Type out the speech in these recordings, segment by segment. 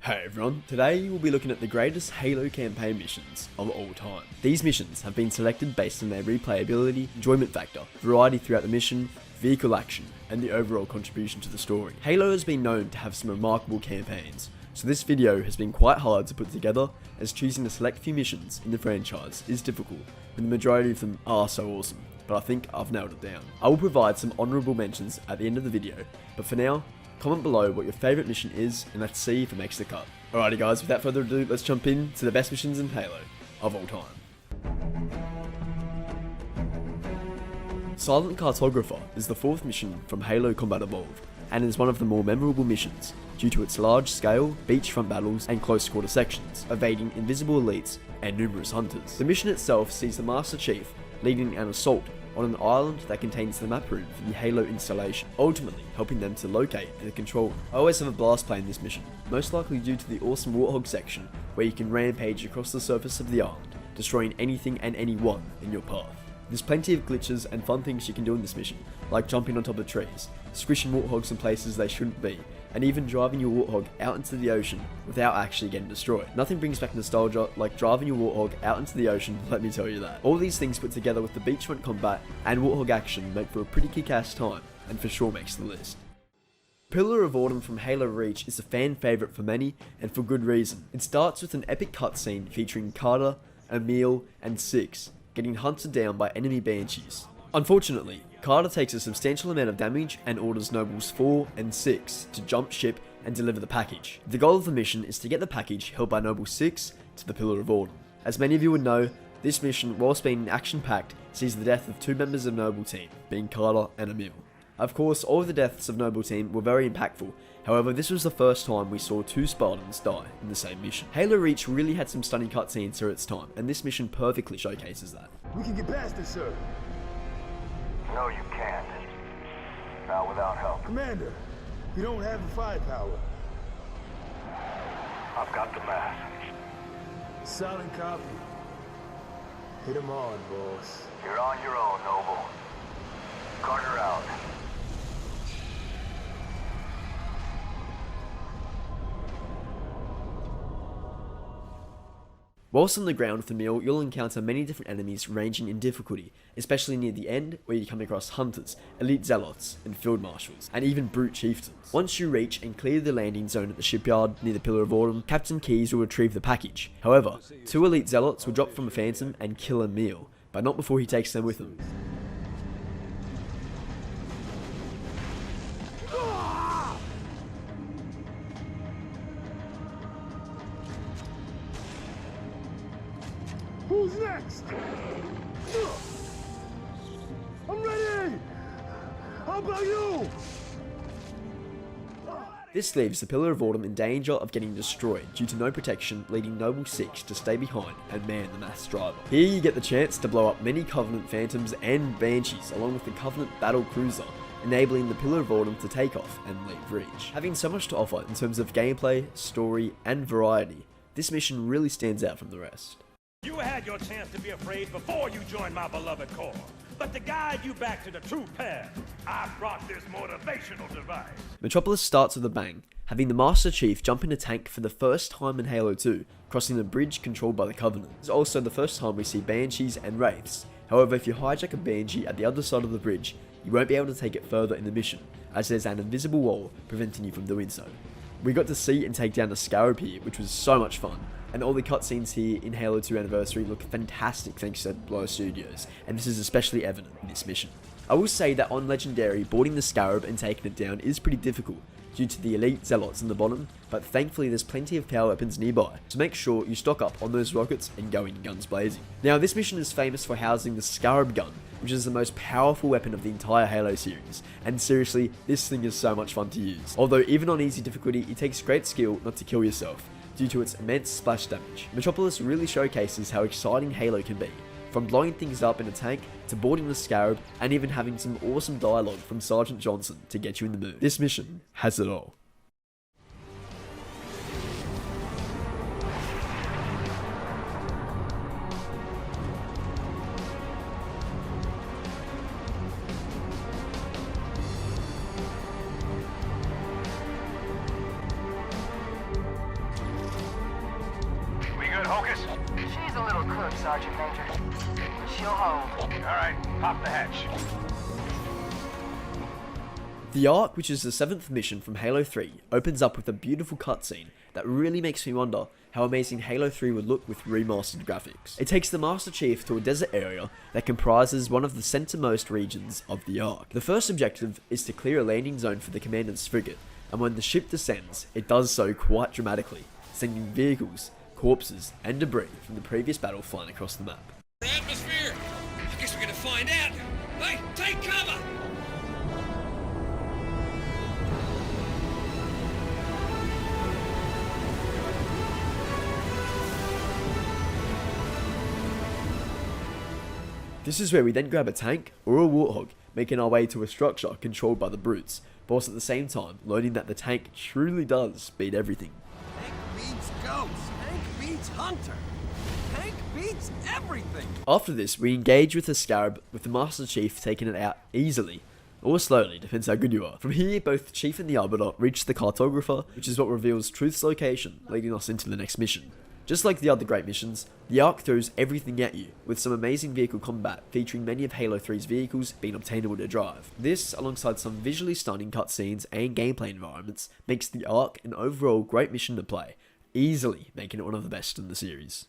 Hey everyone, today we'll be looking at the greatest Halo campaign missions of all time. These missions have been selected based on their replayability, enjoyment factor, variety throughout the mission, vehicle action, and the overall contribution to the story. Halo has been known to have some remarkable campaigns, so this video has been quite hard to put together, as choosing a select few missions in the franchise is difficult, when the majority of them are so awesome, but I think I've nailed it down. I will provide some honourable mentions at the end of the video, but for now, comment below what your favourite mission is, and let's see if it makes the cut. Alrighty guys, without further ado, let's jump in to the best missions in Halo of all time. Silent Cartographer is the fourth mission from Halo Combat Evolved, and is one of the more memorable missions, due to its large scale, beachfront battles and close quarter sections, evading invisible elites and numerous hunters. The mission itself sees the Master Chief leading an assault on an island that contains the map room for the Halo installation, ultimately helping them to locate and control them. I always have a blast playing this mission, most likely due to the awesome Warthog section, where you can rampage across the surface of the island, destroying anything and anyone in your path. There's plenty of glitches and fun things you can do in this mission, like jumping on top of trees, squishing Warthogs in places they shouldn't be, and even driving your Warthog out into the ocean without actually getting destroyed. Nothing brings back nostalgia like driving your Warthog out into the ocean, let me tell you that. All these things put together with the beachfront combat and Warthog action make for a pretty kick-ass time, and for sure makes the list. Pillar of Autumn from Halo Reach is a fan favourite for many, and for good reason. It starts with an epic cutscene featuring Carter, Emil, and Six getting hunted down by enemy banshees. Unfortunately, Carter takes a substantial amount of damage and orders Nobles 4 and 6 to jump ship and deliver the package. The goal of the mission is to get the package held by Noble 6 to the Pillar of Autumn. As many of you would know, this mission, whilst being action-packed, sees the death of two members of Noble Team, being Carter and Emil. Of course, all of the deaths of Noble Team were very impactful, however this was the first time we saw two Spartans die in the same mission. Halo Reach really had some stunning cutscenes for its time, and this mission perfectly showcases that. We can get past this, sir. No, you can't. Not without help. Commander, we don't have the firepower. I've got the mask. Solid copy. Hit him hard, boss. You're on your own, Noble. Carter out. Whilst on the ground with Emil, you'll encounter many different enemies ranging in difficulty, especially near the end, where you come across hunters, elite zealots, and field marshals, and even brute chieftains. Once you reach and clear the landing zone at the shipyard near the Pillar of Autumn, Captain Keyes will retrieve the package. However, two elite zealots will drop from a phantom and kill Emil, but not before he takes them with him. Who's next? I'm ready! How about you? This leaves the Pillar of Autumn in danger of getting destroyed due to no protection, leading Noble 6 to stay behind and man the mass driver. Here you get the chance to blow up many Covenant Phantoms and Banshees along with the Covenant Battle Cruiser, enabling the Pillar of Autumn to take off and leave Reach. Having so much to offer in terms of gameplay, story, and variety, this mission really stands out from the rest. You had your chance to be afraid before you joined my beloved Corps. But to guide you back to the true path, I brought this motivational device. Metropolis starts with a bang, having the Master Chief jump in a tank for the first time in Halo 2, crossing a bridge controlled by the Covenant. It's also the first time we see Banshees and Wraiths. However, if you hijack a Banshee at the other side of the bridge, you won't be able to take it further in the mission, as there's an invisible wall preventing you from doing so. We got to see and take down the Scarab here, which was so much fun. And all the cutscenes here in Halo 2 Anniversary look fantastic thanks to Blow Studios, and this is especially evident in this mission. I will say that on Legendary, boarding the Scarab and taking it down is pretty difficult due to the elite zealots in the bottom, but thankfully there's plenty of power weapons nearby, so make sure you stock up on those rockets and go in guns blazing. Now this mission is famous for housing the Scarab gun, which is the most powerful weapon of the entire Halo series, and seriously, this thing is so much fun to use. Although even on easy difficulty, it takes great skill not to kill yourself, due to its immense splash damage. Metropolis really showcases how exciting Halo can be, from blowing things up in a tank, to boarding the Scarab, and even having some awesome dialogue from Sergeant Johnson to get you in the mood. This mission has it all. focus? She's a little cook, Sergeant Major. But she'll hold. Alright, pop the hatch. The Ark, which is the 7th mission from Halo 3, opens up with a beautiful cutscene that really makes me wonder how amazing Halo 3 would look with remastered graphics. It takes the Master Chief to a desert area that comprises one of the centermost regions of the Ark. The first objective is to clear a landing zone for the Commander's frigate, and when the ship descends, it does so quite dramatically, sending vehicles, corpses, and debris from the previous battle flying across the map. Atmosphere! I guess we're gonna find out! Hey, take cover! This is where we then grab a tank or a Warthog, making our way to a structure controlled by the brutes, whilst at the same time learning that the tank truly does beat everything. Tank beats Ghost. Tank beats Hunter. Tank beats everything. After this, we engage with the Scarab, with the Master Chief taking it out easily, or slowly, depends how good you are. From here, both the Chief and the Arbiter reach the Cartographer, which is what reveals Truth's location, leading us into the next mission. Just like the other great missions, the Ark throws everything at you, with some amazing vehicle combat featuring many of Halo 3's vehicles being obtainable to drive. This, alongside some visually stunning cutscenes and gameplay environments, makes the Ark an overall great mission to play, easily making it one of the best in the series.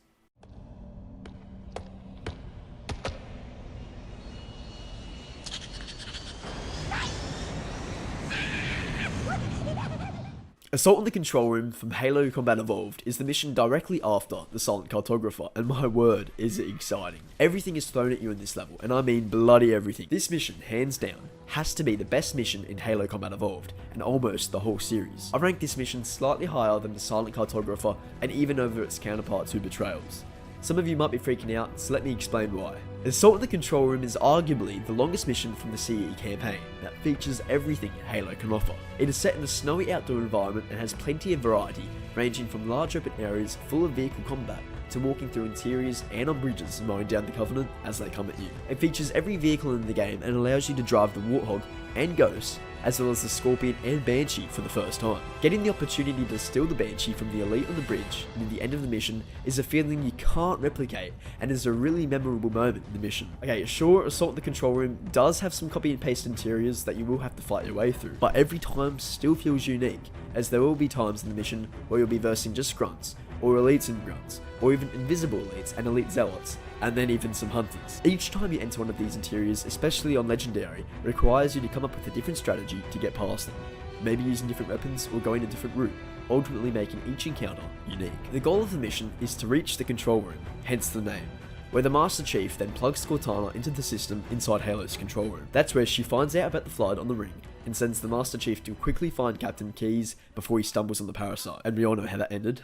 Assault on the Control Room from Halo Combat Evolved is the mission directly after the Silent Cartographer, and my word, is it exciting. Everything is thrown at you in this level, and I mean bloody everything. This mission, hands down, has to be the best mission in Halo Combat Evolved, and almost the whole series. I rank this mission slightly higher than the Silent Cartographer, and even over its counterparts who Betrayals. Some of you might be freaking out, so let me explain why. Assault on the Control Room is arguably the longest mission from the CE campaign that features everything Halo can offer. It is set in a snowy outdoor environment and has plenty of variety, ranging from large open areas full of vehicle combat to walking through interiors and on bridges mowing down the Covenant as they come at you. It features every vehicle in the game and allows you to drive the Warthog and Ghost, as well as the Scorpion and Banshee for the first time. Getting the opportunity to steal the Banshee from the elite on the bridge near the end of the mission is a feeling you can't replicate and is a really memorable moment in the mission. Okay, sure, Assault on the Control Room does have some copy and paste interiors that you will have to fight your way through, but every time still feels unique, as there will be times in the mission where you'll be versing just grunts, or elites and grunts, or even invisible elites and elite zealots, and then even some hunters. Each time you enter one of these interiors, especially on Legendary, requires you to come up with a different strategy to get past them, maybe using different weapons or going a different route, ultimately making each encounter unique. The goal of the mission is to reach the control room, hence the name, where the Master Chief then plugs Cortana into the system inside Halo's control room. That's where she finds out about the Flood on the ring, and sends the Master Chief to quickly find Captain Keyes before he stumbles on the parasite, and we all know how that ended.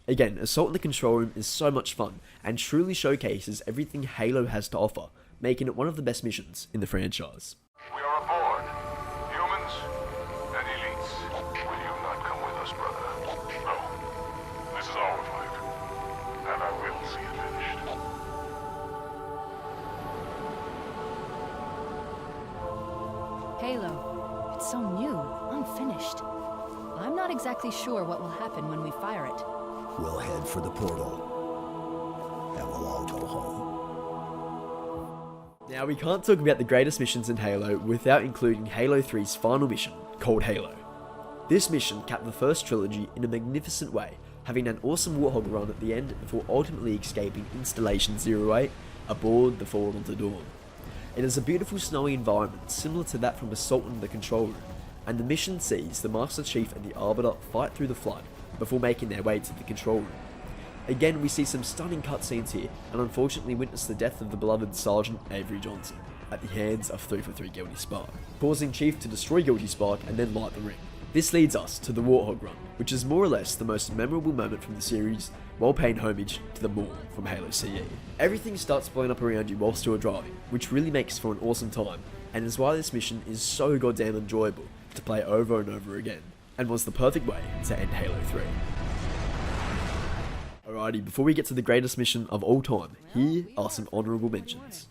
Again, Assault on the Control Room is so much fun, and truly showcases everything Halo has to offer, making it one of the best missions in the franchise. We are aboard. Humans and elites. Will you not come with us, brother? No. This is our fight. And I will see it finished. Halo. It's so new, unfinished. I'm not exactly sure what will happen when we fire it. We'll head for the portal, and we'll all go home. Now, we can't talk about the greatest missions in Halo without including Halo 3's final mission, called Halo. This mission capped the first trilogy in a magnificent way, having an awesome Warthog Run at the end before ultimately escaping Installation 08 aboard the Forward onto Dawn. It is a beautiful snowy environment similar to that from Assault on the Control Room, and the mission sees the Master Chief and the Arbiter fight through the Flood before making their way to the control room. Again, we see some stunning cutscenes here, and unfortunately witness the death of the beloved Sergeant Avery Johnson at the hands of 343 Guilty Spark, causing Chief to destroy Guilty Spark and then light the ring. This leads us to the Warthog Run, which is more or less the most memorable moment from the series, while paying homage to the Maul from Halo CE. Everything starts blowing up around you whilst you're driving, which really makes for an awesome time, and is why this mission is so goddamn enjoyable to play over and over again, and was the perfect way to end Halo 3. Alrighty, before we get to the greatest mission of all time, here are some honourable mentions.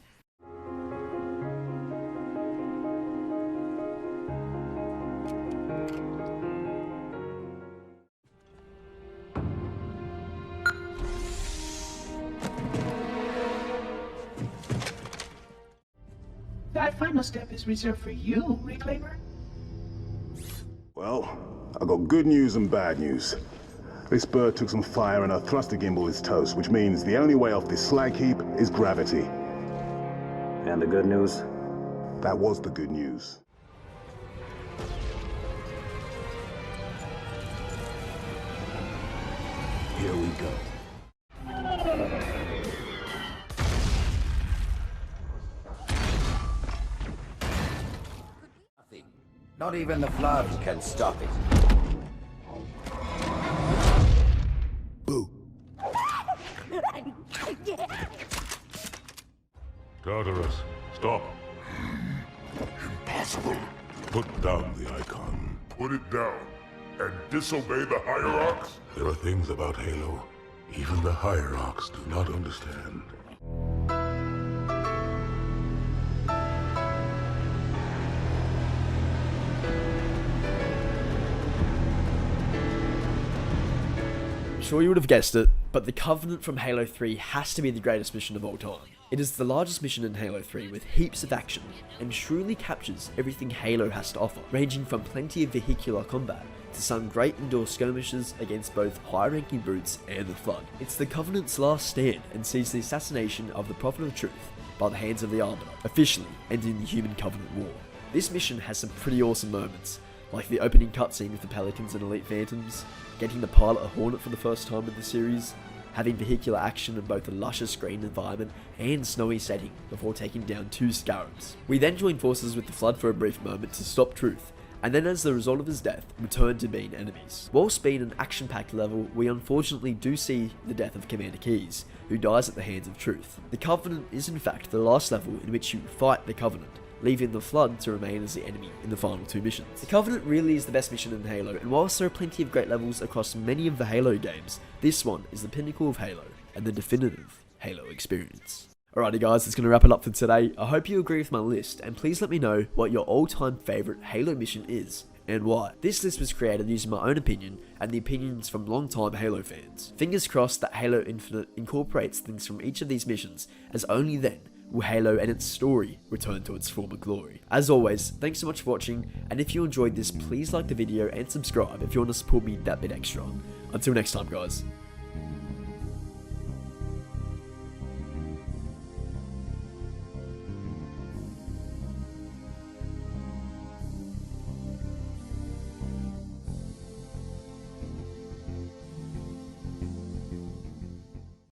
final step is reserved for you, Reclaimer. Well, I got good news and bad news. This bird took some fire and our thruster gimbal is toast, which means the only way off this slag heap is gravity. And the good news? That was the good news. Here we go. Not even the flood can stop it. Boo. Tartarus, stop. Impossible. Put down the icon. Put it down. And disobey the Hierarchs? There are things about Halo even the Hierarchs do not understand. I'm sure you would have guessed it, but the Covenant from Halo 3 has to be the greatest mission of all time. It is the largest mission in Halo 3 with heaps of action, and truly captures everything Halo has to offer, ranging from plenty of vehicular combat to some great indoor skirmishes against both high-ranking brutes and the Flood. It's the Covenant's last stand and sees the assassination of the Prophet of Truth by the hands of the Arbiter, officially ending the Human Covenant War. This mission has some pretty awesome moments, like the opening cutscene with the Pelicans and Elite Phantoms, getting to pilot a Hornet for the first time in the series, having vehicular action in both a luscious green environment and snowy setting before taking down 2 Scarabs. We then join forces with the Flood for a brief moment to stop Truth, and then as the result of his death, return to being enemies. Whilst being an action-packed level, we unfortunately do see the death of Commander Keyes, who dies at the hands of Truth. The Covenant is in fact the last level in which you fight the Covenant, leaving the Flood to remain as the enemy in the final 2 missions. The Covenant really is the best mission in Halo, and whilst there are plenty of great levels across many of the Halo games, this one is the pinnacle of Halo, and the definitive Halo experience. Alrighty guys, that's going to wrap it up for today. I hope you agree with my list, and please let me know what your all-time favourite Halo mission is, and why. This list was created using my own opinion, and the opinions from long-time Halo fans. Fingers crossed that Halo Infinite incorporates things from each of these missions, as only then will Halo and its story return to its former glory. As always, thanks so much for watching, and if you enjoyed this, please like the video and subscribe if you want to support me that bit extra. Until next time guys.